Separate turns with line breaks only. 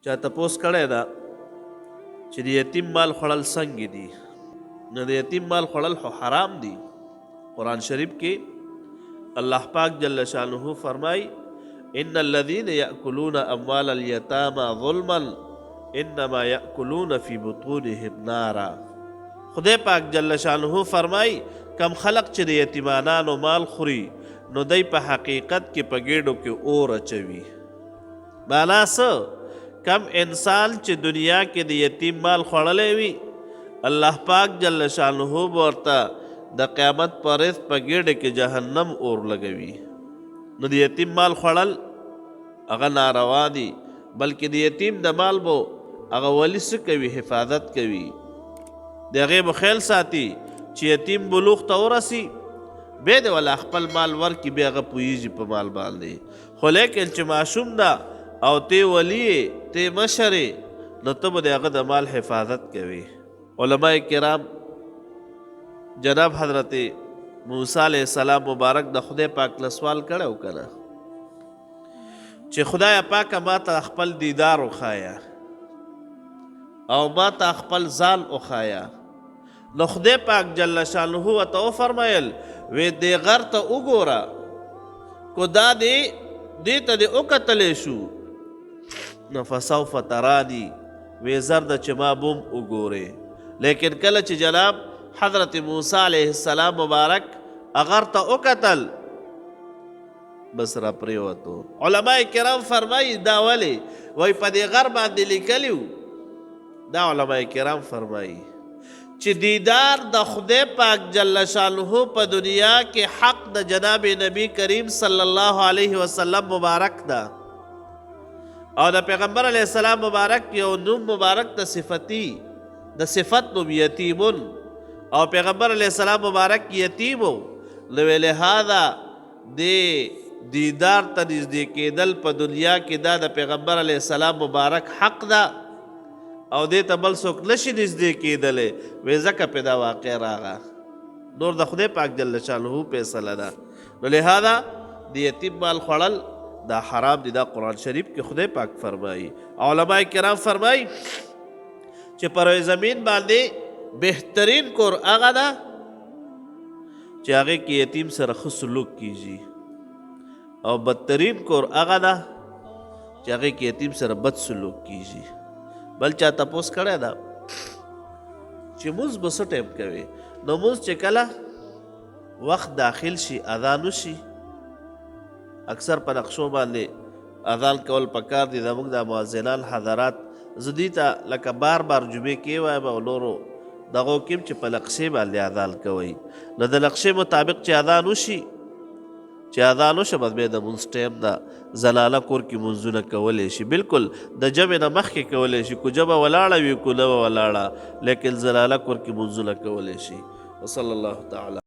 چا تپوس کړی ده چې د یتیم مال خوړل څنګه دي. نو د یتیم مال خوړل خو حرام دي. قرآن شریف کې الله پاک جل شانه فرمای ان الذين يأكلون اموال اليتامى ظلما انما يأكلون في بطونهم نارا. خدای پاک جل شانه فرمای کم خلق چې د یتیمانانو مال خوري نو دی په حقیقت کې په ګېډو کې اور اچوي. معنا څه؟ کم انسان چې دنیا کې د یتیم مال خوړلی وي الله پاک جل شانه به ورته د قیامت په ورځ په ګېډه کې جهنم اور لګوي. نو د یتیم مال خوړل هغه ناروا دي، بلکې د یتیم د مال به هغه ولی څه کوي؟ حفاظت کوي، د هغې به خیال ساتي چې یتیم بلوغ ته ورسي بیا د والا خپل مال ورکړي، بیا هغه پوهېږي په مال باندې. خو لیکن چې ماشوم ده او تی ولی تی مشرې نو ته به د هغه د مال حفاظت کوي. علماء کرام جناب حضرت موسی علیہ السلام مبارک د خدای پاک له سوال کړی و که نه چې خدای پاکه ما ته خپل دیدار وښایه او ما ته خپل ځان وښایه. نو خدای پاک جل شانه ورته وفرمیل وی دې غر ته وګوره، کو دا دې ته دې وکتلی شو نو فسوف ترانی، وی زر ده چې ما بوم وګورې. لیکن کله چې جناب حضرت موسی علیہ السلام مبارک اغر ته وکتل بس را پریوتو. علماء کرام فرمایي دا ولې؟ وای په دې غر باندې لیکلي وو، دا علماء کرام فرمایي چې دیدار د خدای پاک جل شانه په دنیا کې حق د جناب نبی کریم صلی الله علیه وسلم مبارک ده، او د پیغمبر علیه السلام مبارک یو نوم مبارک د صفتی د صفت نوم یتیمون، او پیغمبر علیه السلام مبارک یتیمو. نو لهذا د دیدار ته نږدې کېدل په دنیا کې دا د پیغمبر علیه السلام مبارک حق ده او دې ته بل څوک نشي نږدې کېدلی. وی ځکه پې دا واقع راغه، نور د خدای پاک جل شانه فیصله ده. نو لهذا د یتیم مال خوړل دا حرام دي. دا قرآن شریف کې خدای پاک فرمایي. علماء کرام فرمایي چې پر زمین باندې بهترین کور هغه ده چې هغې کې یتیم سره ښه سلوک کیږي، او بدترین کور هغه ده چې هغې کې یتیم سره بد سلوک کیږي. بل چا تپوس کړی ده چې مونځ به څه ټایم کوي؟ نو مونځ چې کله وخت داخل شي اذان وشي، اکثر په نقشو باندې اذان کول پکار دي. زموږ د مؤذنان حضرات زه دوی ته لکه بار بار جمعې کې وایم او نورو دغو کې چې په نقشې باندې اذان کوئ. نو د نقشې مطابق چې اذان وشي، چې اذان وشه بس بیا د مونځ ټایم ده. زنانه کور کې مونځونه کولی شي، بالکل د جمعې نه مخکې کولی شي، کو جمعه ولاړه وي کو نه ولاړه، لیکن زنانه کور کې مونځونه کولی شي. وصلی الله تعالی